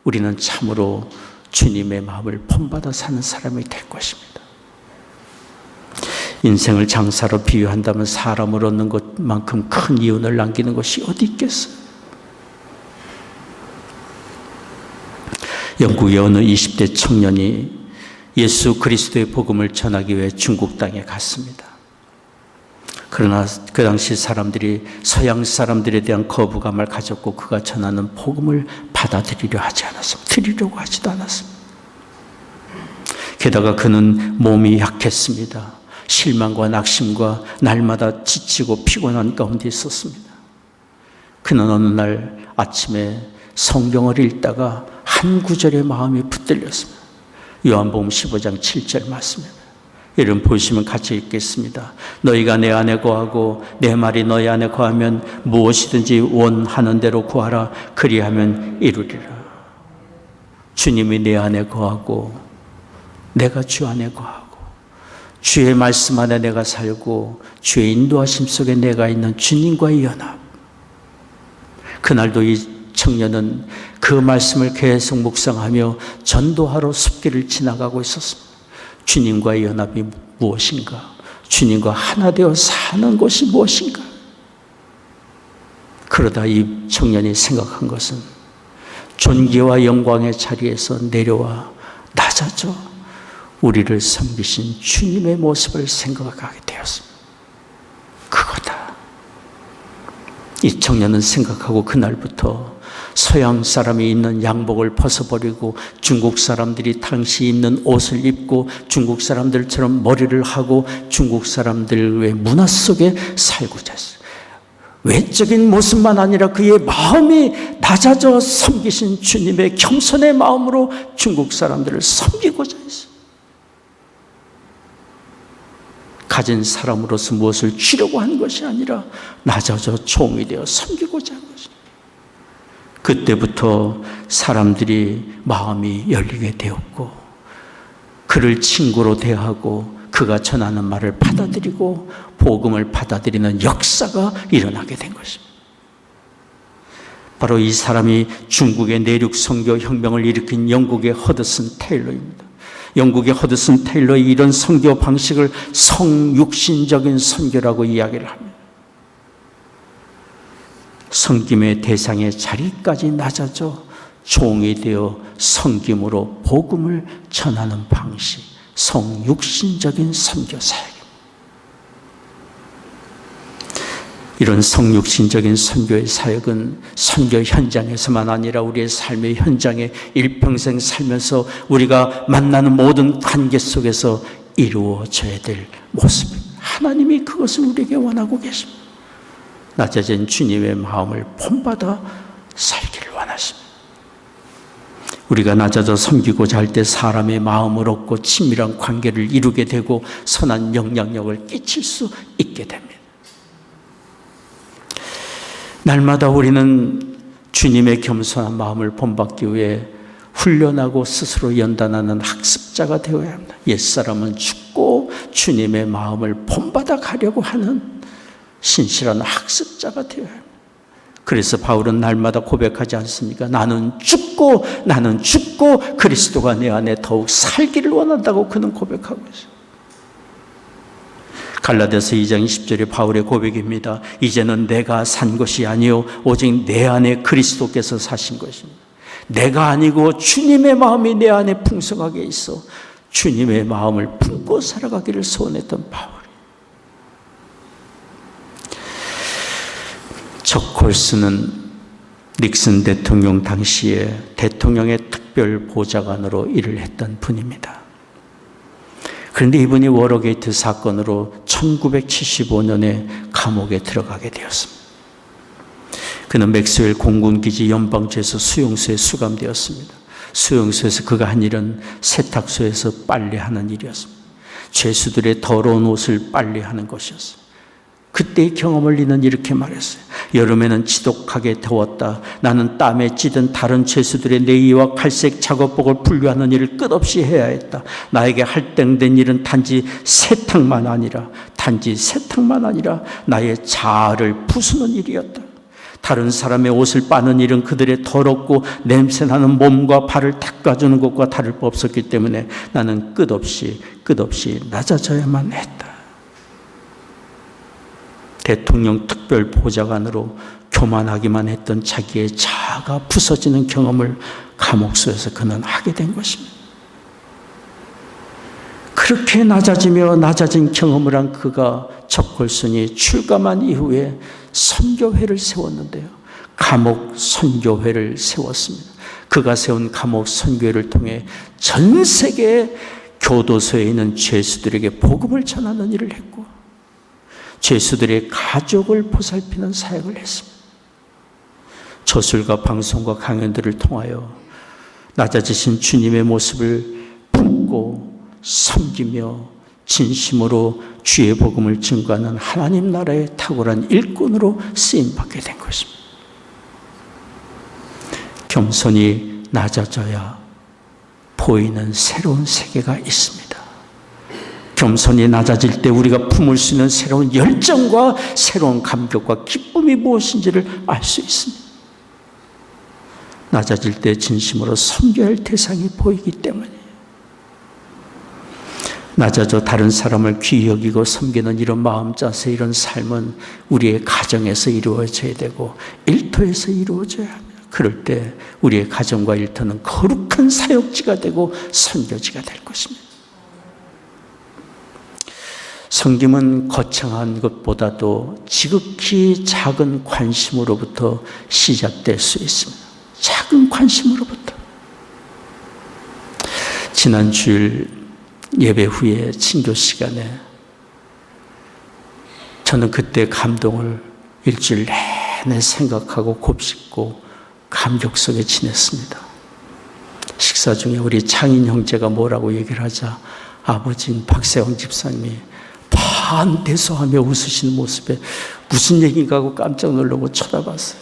우리는 참으로 주님의 마음을 본받아 사는 사람이 될 것입니다. 인생을 장사로 비유한다면 사람을 얻는 것만큼 큰 이윤을 남기는 것이 어디 있겠어요? 영국의 어느 20대 청년이 예수 그리스도의 복음을 전하기 위해 중국 땅에 갔습니다. 그러나 그 당시 사람들이 서양 사람들에 대한 거부감을 가졌고 그가 전하는 복음을 받아들이려 하지 않았습니다. 드리려고 하지도 않았습니다. 게다가 그는 몸이 약했습니다. 실망과 낙심과 날마다 지치고 피곤한 가운데 있었습니다. 그는 어느 날 아침에 성경을 읽다가 한 구절에 마음이 붙들렸습니다. 요한복음 15장 7절 말씀입니다. 여러분 보시면 같이 읽겠습니다. 너희가 내 안에 거하고 내 말이 너희 안에 거하면 무엇이든지 원하는 대로 구하라. 그리하면 이루리라. 주님이 내 안에 거하고 내가 주 안에 거하고 주의 말씀 안에 내가 살고 주의 인도하심 속에 내가 있는 주님과의 연합. 그날도 이 청년은 그 말씀을 계속 묵상하며 전도하러 숲길을 지나가고 있었습니다. 주님과의 연합이 무엇인가? 주님과 하나 되어 사는 것이 무엇인가? 그러다 이 청년이 생각한 것은 존귀와 영광의 자리에서 내려와 낮아져 우리를 섬기신 주님의 모습을 생각하게 되었습니다. 그거다. 이 청년은 생각하고 그날부터 서양 사람이 입는 양복을 벗어버리고 중국 사람들이 당시 입는 옷을 입고 중국 사람들처럼 머리를 하고 중국 사람들의 문화 속에 살고자 했어요. 외적인 모습만 아니라 그의 마음이 낮아져 섬기신 주님의 겸손의 마음으로 중국 사람들을 섬기고자 했어요. 가진 사람으로서 무엇을 주려고 한 것이 아니라 낮아져 종이 되어 섬기고자 한 것입니다. 그때부터 사람들이 마음이 열리게 되었고 그를 친구로 대하고 그가 전하는 말을 받아들이고 복음을 받아들이는 역사가 일어나게 된 것입니다. 바로 이 사람이 중국의 내륙 선교 혁명을 일으킨 영국의 허드슨 테일러입니다. 영국의 허드슨 테일러의 이런 선교 방식을 성육신적인 선교라고 이야기를 합니다. 섬김의 대상의 자리까지 낮아져 종이 되어 섬김으로 복음을 전하는 방식, 성육신적인 선교 사역입니다. 이런 성육신적인 선교의 사역은 선교 현장에서만 아니라 우리의 삶의 현장에 일평생 살면서 우리가 만나는 모든 관계 속에서 이루어져야 될 모습입니다. 하나님이 그것을 우리에게 원하고 계십니다. 낮아진 주님의 마음을 본받아 살기를 원하십니다. 우리가 낮아져 섬기고자 할 때 사람의 마음을 얻고 친밀한 관계를 이루게 되고 선한 영향력을 끼칠 수 있게 됩니다. 날마다 우리는 주님의 겸손한 마음을 본받기 위해 훈련하고 스스로 연단하는 학습자가 되어야 합니다. 옛사람은 죽고 주님의 마음을 본받아 가려고 하는 신실한 학습자가 되어야 합니다. 그래서 바울은 날마다 고백하지 않습니까? 나는 죽고 그리스도가 내 안에 더욱 살기를 원한다고 그는 고백하고 있어요. 갈라디아서 2장 20절의 바울의 고백입니다. 이제는 내가 산 것이 아니요 오직 내 안에 그리스도께서 사신 것입니다. 내가 아니고 주님의 마음이 내 안에 풍성하게 있어 주님의 마음을 품고 살아가기를 소원했던 바울. 척 콜슨은 닉슨 대통령 당시에 대통령의 특별 보좌관으로 일을 했던 분입니다. 그런데 이분이 워러게이트 사건으로 1975년에 감옥에 들어가게 되었습니다. 그는 맥스웰 공군기지 연방주에서 수용소에 수감되었습니다. 수용소에서 그가 한 일은 세탁소에서 빨래하는 일이었습니다. 죄수들의 더러운 옷을 빨래하는 것이었습니다. 그때의 경험을 이는 이렇게 말했어요. 여름에는 지독하게 더웠다. 나는 땀에 찌든 다른 죄수들의 네이와 갈색 작업복을 분류하는 일을 끝없이 해야 했다. 나에게 할당된 일은 단지 세탁만 아니라 나의 자아를 부수는 일이었다. 다른 사람의 옷을 빠는 일은 그들의 더럽고 냄새나는 몸과 발을 닦아주는 것과 다를 바 없었기 때문에 나는 끝없이 낮아져야만 했다. 대통령 특별 보좌관으로 교만하기만 했던 자기의 자아가 부서지는 경험을 감옥소에서 그는 하게 된 것입니다. 그렇게 낮아지며 낮아진 경험을 한 그가 적골순이 출감한 이후에 선교회를 세웠는데요. 감옥 선교회를 세웠습니다. 그가 세운 감옥 선교회를 통해 전 세계 교도소에 있는 죄수들에게 복음을 전하는 일을 했고, 죄수들의 가족을 보살피는 사역을 했습니다. 저술과 방송과 강연들을 통하여 낮아지신 주님의 모습을 품고 섬기며 진심으로 주의 복음을 증거하는 하나님 나라의 탁월한 일꾼으로 쓰임받게 된 것입니다. 겸손히 낮아져야 보이는 새로운 세계가 있습니다. 겸손히 낮아질 때 우리가 품을 수 있는 새로운 열정과 새로운 감격과 기쁨이 무엇인지를 알 수 있습니다. 낮아질 때 진심으로 섬겨야 할 대상이 보이기 때문이에요. 낮아져 다른 사람을 귀히 여기고 섬기는 이런 마음 자세, 이런 삶은 우리의 가정에서 이루어져야 되고 일터에서 이루어져야 합니다. 그럴 때 우리의 가정과 일터는 거룩한 사역지가 되고 선교지가 될 것입니다. 섬김은 거창한 것보다도 지극히 작은 관심으로부터 시작될 수 있습니다. 작은 관심으로부터. 지난 주일 예배 후에 친교 시간에 저는 그때 감동을 일주일 내내 생각하고 곱씹고 감격 속에 지냈습니다. 식사 중에 우리 창인 형제가 뭐라고 얘기를 하자 아버지인 박세왕 집사님이 반대소하며 웃으시는 모습에 무슨 얘기인가 하고 깜짝 놀라고 쳐다봤어요.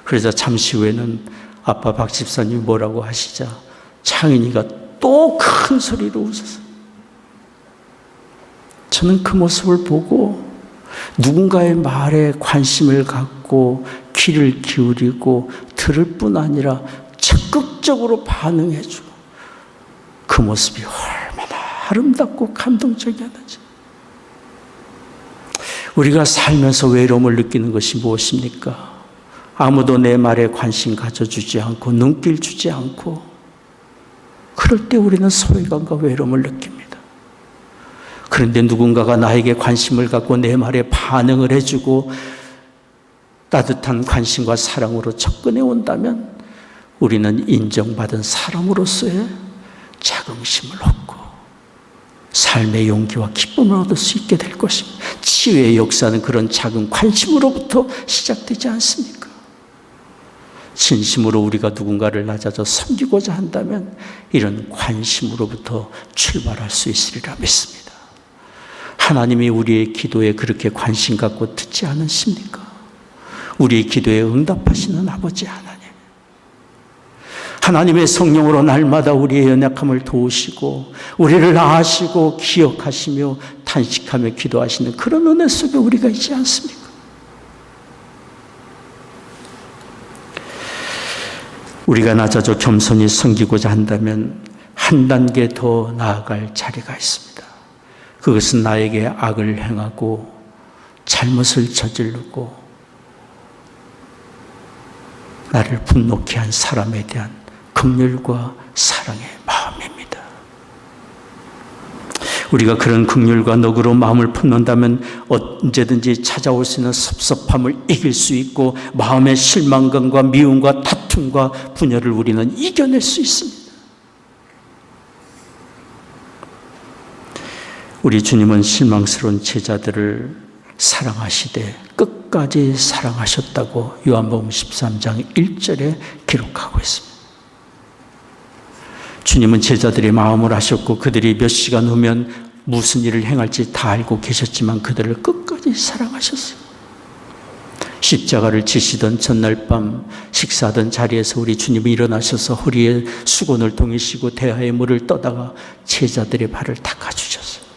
그러자 잠시 후에는 아빠 박 집사님이 뭐라고 하시자 창인이가 또 큰 소리로 웃었어요. 저는 그 모습을 보고 누군가의 말에 관심을 갖고 귀를 기울이고 들을 뿐 아니라 적극적으로 반응해주고 그 모습이 얼마나 아름답고 감동적이었는지. 우리가 살면서 외로움을 느끼는 것이 무엇입니까? 아무도 내 말에 관심 가져주지 않고 눈길 주지 않고 그럴 때 우리는 소외감과 외로움을 느낍니다. 그런데 누군가가 나에게 관심을 갖고 내 말에 반응을 해주고 따뜻한 관심과 사랑으로 접근해 온다면 우리는 인정받은 사람으로서의 자긍심을 얻고 삶의 용기와 기쁨을 얻을 수 있게 될 것입니다. 치유의 역사는 그런 작은 관심으로부터 시작되지 않습니까? 진심으로 우리가 누군가를 낮아져 섬기고자 한다면 이런 관심으로부터 출발할 수 있으리라 믿습니다. 하나님이 우리의 기도에 그렇게 관심 갖고 듣지 않으십니까? 우리의 기도에 응답하시는 아버지 하나님. 하나님의 성령으로 날마다 우리의 연약함을 도우시고 우리를 아시고 기억하시며 탄식하며 기도하시는 그런 은혜 속에 우리가 있지 않습니까? 우리가 낮아져 겸손히 섬기고자 한다면 한 단계 더 나아갈 자리가 있습니다. 그것은 나에게 악을 행하고 잘못을 저지르고 나를 분노케 한 사람에 대한 긍휼과 사랑의 마음입니다. 우리가 그런 긍휼과 너그러운 마음을 품는다면 언제든지 찾아올 수 있는 섭섭함을 이길 수 있고 마음의 실망감과 미움과 다툼과 분열을 우리는 이겨낼 수 있습니다. 우리 주님은 실망스러운 제자들을 사랑하시되 끝까지 사랑하셨다고 요한복음 13장 1절에 기록하고 있습니다. 주님은 제자들의 마음을 아셨고 그들이 몇 시간 후면 무슨 일을 행할지 다 알고 계셨지만 그들을 끝까지 사랑하셨어요. 십자가를 지시던 전날 밤 식사하던 자리에서 우리 주님이 일어나셔서 허리에 수건을 동이시고 대하에 물을 떠다가 제자들의 발을 닦아주셨어요.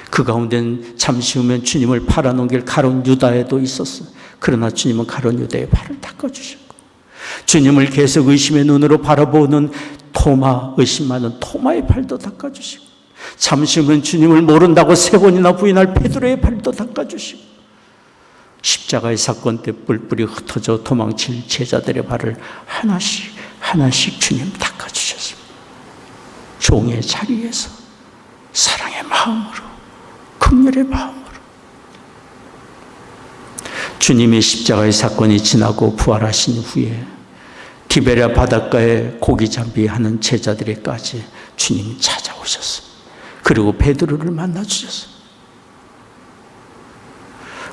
그 가운데는 잠시 후면 주님을 팔아넘길 가룟 유다에도 있었어요. 그러나 주님은 가룟 유다의 발을 닦아주셨고 주님을 계속 의심의 눈으로 바라보는 토마, 의심 많은 토마의 발도 닦아주시고 잠시 후면 주님을 모른다고 3번이나 부인할 베드로의 발도 닦아주시고 십자가의 사건 때 뿔뿔이 흩어져 도망칠 제자들의 발을 하나씩 하나씩 주님 닦아주셨습니다. 종의 자리에서 사랑의 긍휼의 마음으로, 긍휼의 마음으로. 주님의 십자가의 사건이 지나고 부활하신 후에 디베랴 바닷가에 고기 잡이하는 제자들에까지 주님이 찾아오셨어요. 그리고 베드로를 만나 주셨어요.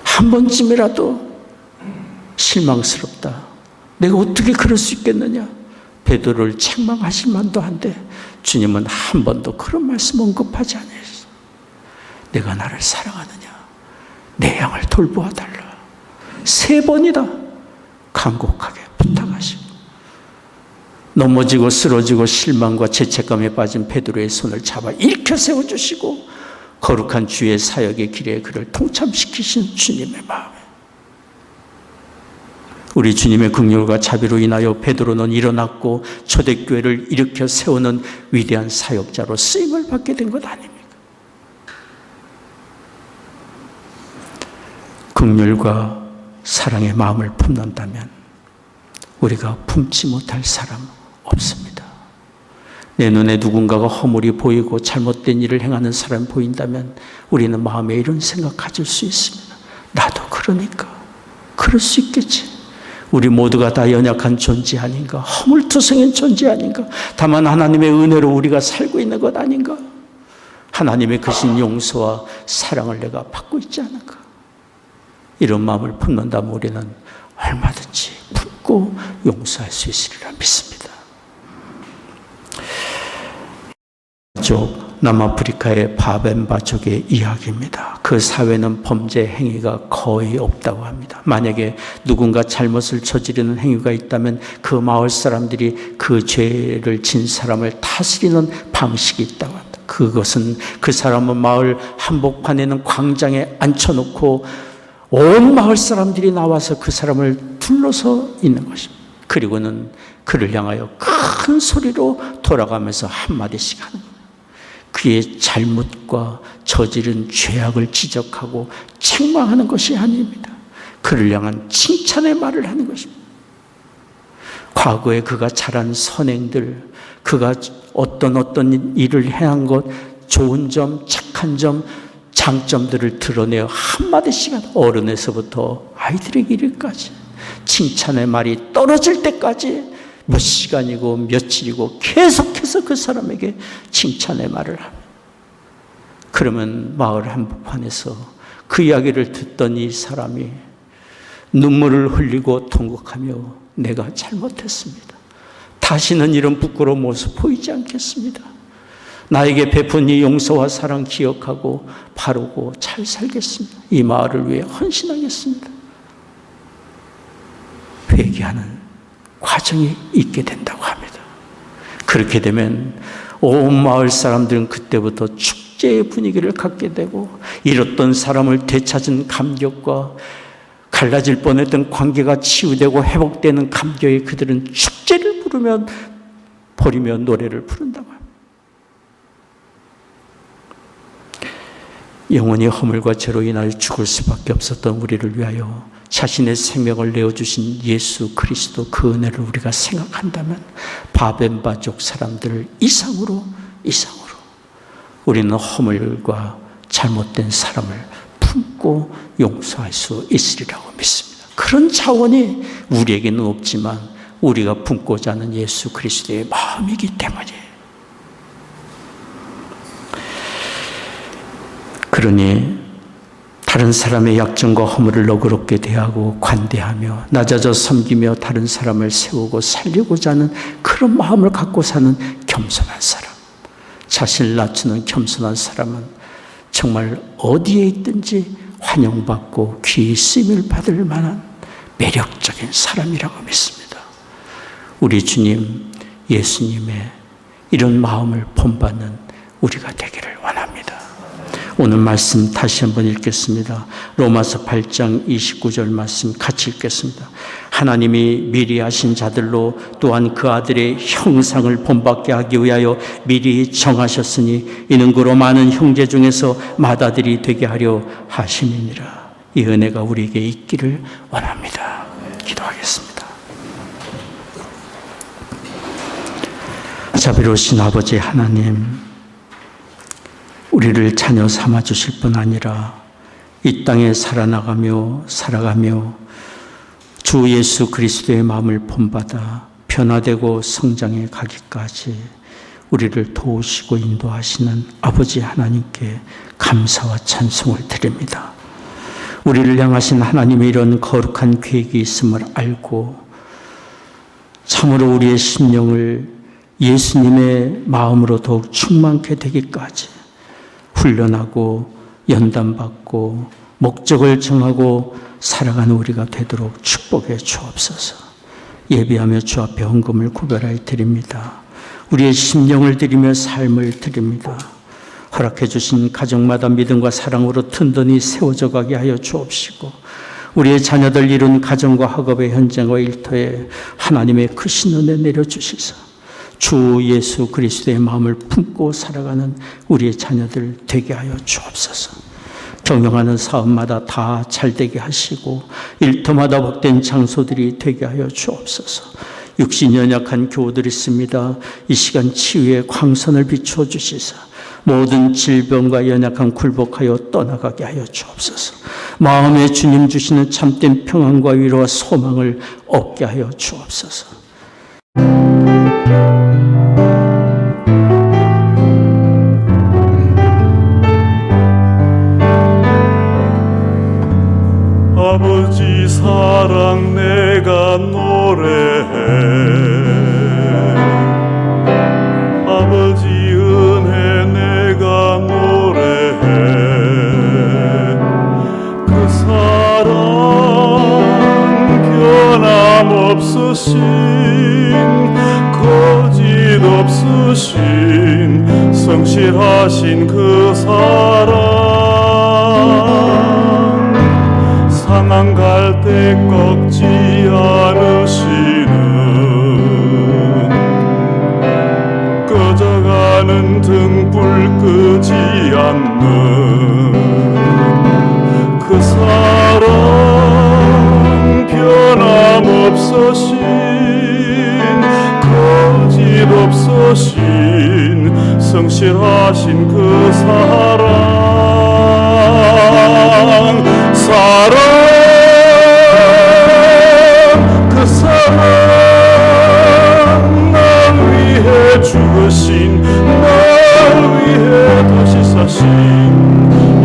한 번쯤이라도 실망스럽다, 내가 어떻게 그럴 수 있겠느냐, 베드로를 책망하실 만도 한데 주님은 한 번도 그런 말씀 언급하지 않으셨어요. 내가 나를 사랑하느냐, 내 양을 돌보아 달라. 3번이나 간곡하게 부탁하시고, 넘어지고 쓰러지고 실망과 죄책감에 빠진 베드로의 손을 잡아 일으켜 세워주시고 거룩한 주의 사역의 길에 그를 통참시키신 주님의 마음에, 우리 주님의 긍휼과 자비로 인하여 베드로는 일어났고 초대교회를 일으켜 세우는 위대한 사역자로 쓰임을 받게 된 것 아닙니까? 긍휼과 사랑의 마음을 품는다면 우리가 품지 못할 사람 없습니다. 내 눈에 누군가가 허물이 보이고 잘못된 일을 행하는 사람이 보인다면 우리는 마음에 이런 생각 가질 수 있습니다. 나도 그러니까 그럴 수 있겠지. 우리 모두가 다 연약한 존재 아닌가, 허물투성인 존재 아닌가, 다만 하나님의 은혜로 우리가 살고 있는 것 아닌가, 하나님의 크신 용서와 사랑을 내가 받고 있지 않은가, 이런 마음을 품는다면 우리는 얼마든지 품고 용서할 수 있으리라 믿습니다. 남아프리카의 바벤바족의 이야기입니다. 그 사회는 범죄 행위가 거의 없다고 합니다. 만약에 누군가 잘못을 저지르는 행위가 있다면 그 마을 사람들이 그 죄를 진 사람을 다스리는 방식이 있다고 합니다. 그것은 그 사람은 마을 한복판에는 광장에 앉혀놓고 온 마을 사람들이 나와서 그 사람을 둘러서 있는 것입니다. 그리고는 그를 향하여 큰 소리로 돌아가면서 한마디씩 하는 거예요. 그의 잘못과 저지른 죄악을 지적하고 책망하는 것이 아닙니다. 그를 향한 칭찬의 말을 하는 것입니다. 과거에 그가 잘한 선행들, 그가 어떤 일을 행한 것, 좋은 점, 착한 점, 장점들을 드러내어 한마디씩 어른에서부터 아이들에게 이르기까지 칭찬의 말이 떨어질 때까지 몇 시간이고 며칠이고 계속해서 그 사람에게 칭찬의 말을 합니다. 그러면 마을 한복판에서 그 이야기를 듣던 이 사람이 눈물을 흘리고 통곡하며 내가 잘못했습니다. 다시는 이런 부끄러운 모습 보이지 않겠습니다. 나에게 베푼 이 용서와 사랑 기억하고 바르고 잘 살겠습니다. 이 마을을 위해 헌신하겠습니다. 회개하는 과정이 있게 된다고 합니다. 그렇게 되면 온 마을 사람들은 그때부터 축제의 분위기를 갖게 되고 잃었던 사람을 되찾은 감격과 갈라질 뻔했던 관계가 치유되고 회복되는 감격에 그들은 축제를 벌이며 노래를 부른다고 합니다. 영원히 허물과 죄로 인하여 죽을 수밖에 없었던 우리를 위하여 자신의 생명을 내어주신 예수 그리스도 그 은혜를 우리가 생각한다면 바벤바족 사람들 이상으로 우리는 허물과 잘못된 사람을 품고 용서할 수 있으리라고 믿습니다. 그런 자원이 우리에게는 없지만 우리가 품고자 하는 예수 그리스도의 마음이기 때문이에요. 그러니 다른 사람의 약점과 허물을 너그럽게 대하고 관대하며 낮아져 섬기며 다른 사람을 세우고 살리고자 하는 그런 마음을 갖고 사는 겸손한 사람, 자신을 낮추는 겸손한 사람은 정말 어디에 있든지 환영받고 귀히 쓰임을 받을 만한 매력적인 사람이라고 믿습니다. 우리 주님 예수님의 이런 마음을 본받는 우리가 되기를 원합니다. 오늘 말씀 다시 한번 읽겠습니다. 로마서 8장 29절 말씀 같이 읽겠습니다. 하나님이 미리 하신 자들로 또한 그 아들의 형상을 본받게 하기 위하여 미리 정하셨으니 이는 그로 많은 형제 중에서 맏아들이 되게 하려 하심이니라. 이 은혜가 우리에게 있기를 원합니다. 기도하겠습니다. 자비로우신 아버지 하나님, 우리를 자녀 삼아 주실 뿐 아니라 이 땅에 살아가며 주 예수 그리스도의 마음을 본받아 변화되고 성장해 가기까지 우리를 도우시고 인도하시는 아버지 하나님께 감사와 찬송을 드립니다. 우리를 향하신 하나님의 이런 거룩한 계획이 있음을 알고 참으로 우리의 심령을 예수님의 마음으로 더욱 충만케 되기까지 훈련하고 연단받고 목적을 정하고 살아가는 우리가 되도록 축복해 주옵소서. 예비하며 주 앞에 헌금을 구별하여 드립니다. 우리의 심령을 드리며 삶을 드립니다. 허락해 주신 가정마다 믿음과 사랑으로 든든히 세워져 가게 하여 주옵시고 우리의 자녀들 이룬 가정과 학업의 현장과 일터에 하나님의 크신 은혜 내려주시사 주 예수 그리스도의 마음을 품고 살아가는 우리의 자녀들 되게 하여 주옵소서. 경영하는 사업마다 다 잘되게 하시고 일터마다 복된 장소들이 되게 하여 주옵소서. 육신 연약한 교우들이 있습니다. 이 시간 치유의 광선을 비추어 주시사 모든 질병과 연약함 굴복하여 떠나가게 하여 주옵소서. 마음에 주님 주시는 참된 평안과 위로와 소망을 얻게 하여 주옵소서. 아버지 사랑 내가 노래해 아버지 은혜 내가 노래해 그 사랑 변함없으신 거짓 없으신 성실하신 그 사랑 상한 갈대 꺾지 않으시는 꺼져가는 등불 끄지 않는 그 사랑 변함없으신 거짓 없으신 성실하신 그 사랑 그 사랑 날 위해 죽으신 날 위해 다시 사신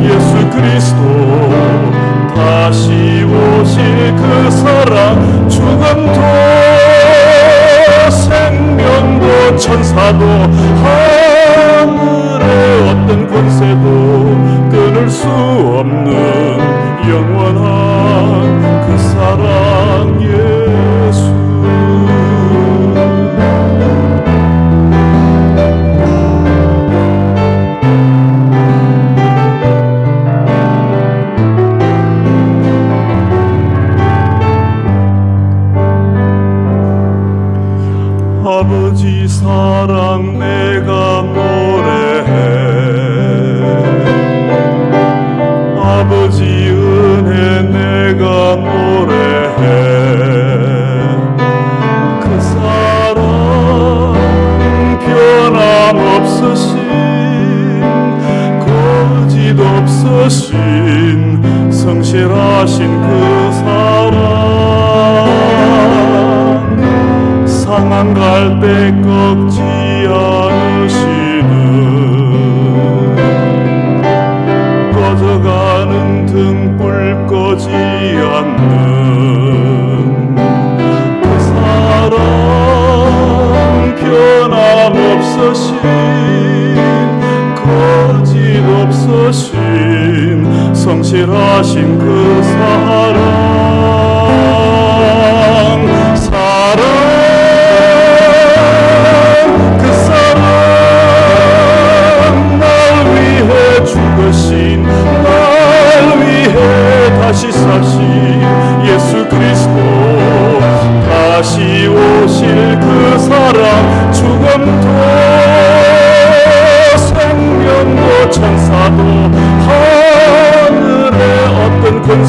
예수 그리스도 다시 오실 그 사랑 죽음도 생명도 천사도 하늘의 어떤 권세도 끊을 수 없는 영원한 그 사랑 예수 아버지 사랑 내가 노래해 아버지 은혜 내가 노래해 그 사랑 변함없으신 거짓 없으신 성실하신 그 사랑 상한 갈대 꺾지 않으시는 꺼져가는 등불 꺼지 않는 그 사랑 변함없으신 거짓 없으신 성실하신 그 사랑 그 사랑 날 위해 죽으신 날 위해 다시 사신 예수 그리스도 다시 오실 그 사랑 죽음도 생명도 천사도 하늘의 어떤 권세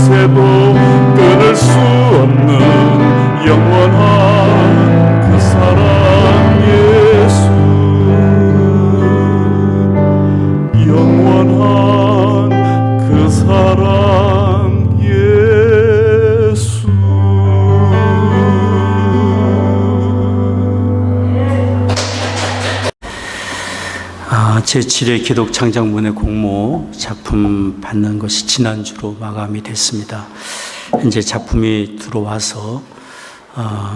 제7회 기독창작문의 공모 작품 받는 것이 지난주로 마감이 됐습니다. 현재 작품이 들어와서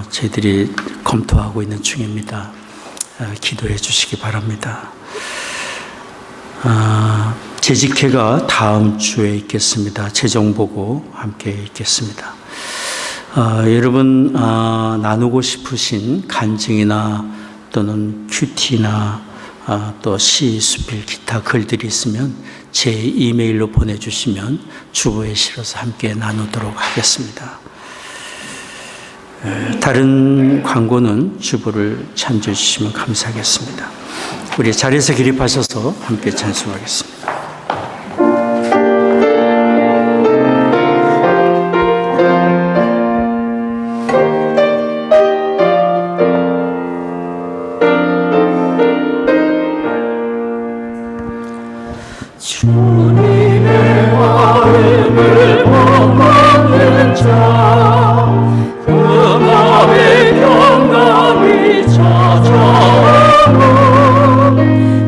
저희들이 검토하고 있는 중입니다. 기도해 주시기 바랍니다. 재직회가 다음 주에 있겠습니다. 재정보고 함께 있겠습니다. 여러분 나누고 싶으신 간증이나 또는 큐티나 또 시, 수필, 기타 글들이 있으면 제 이메일로 보내주시면 주보에 실어서 함께 나누도록 하겠습니다. 다른 광고는 주보를 참조해 주시면 감사하겠습니다. 우리 자리에서 기립하셔서 함께 찬송하겠습니다. 주님의 마음을 범하는 자, 그 마음에 경감이 찾아오고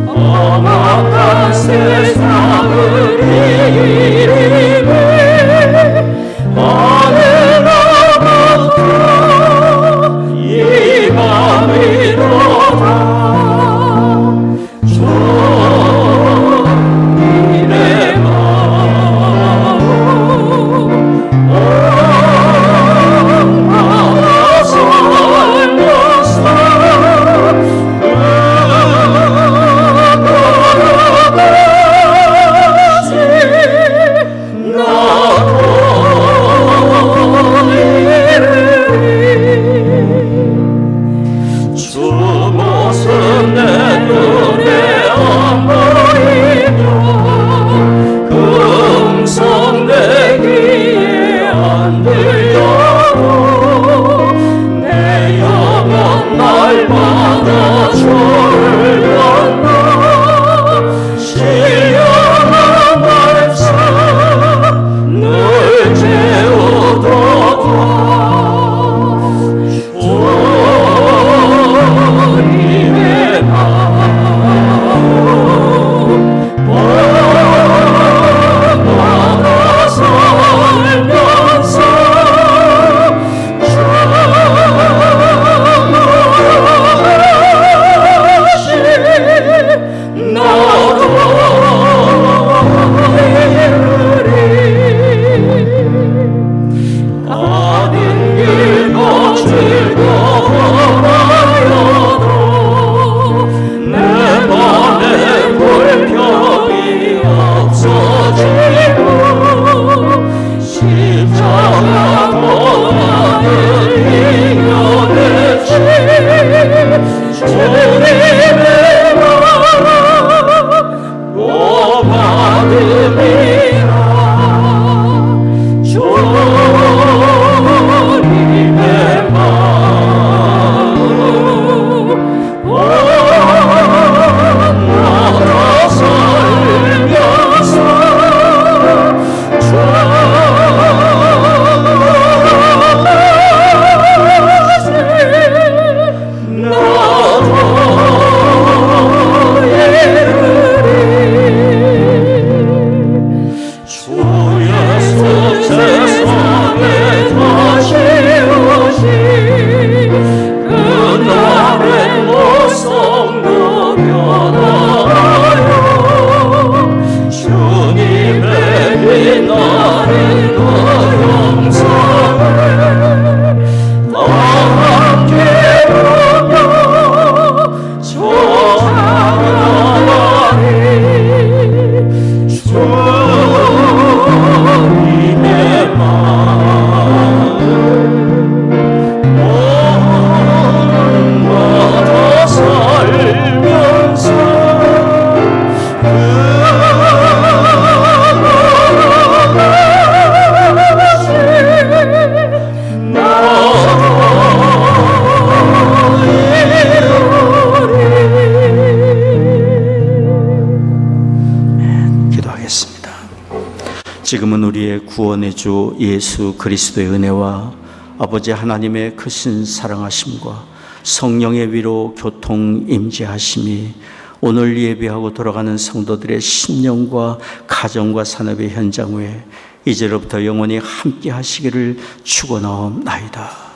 험악한 세상을 이기며 하늘나라가 이 맘이로다. 지금은 우리의 구원의 주 예수 그리스도의 은혜와 아버지 하나님의 크신 사랑하심과 성령의 위로 교통 임재하심이 오늘 예배하고 돌아가는 성도들의 심령과 가정과 산업의 현장 위에 이제로부터 영원히 함께 하시기를 축원하옵나이다.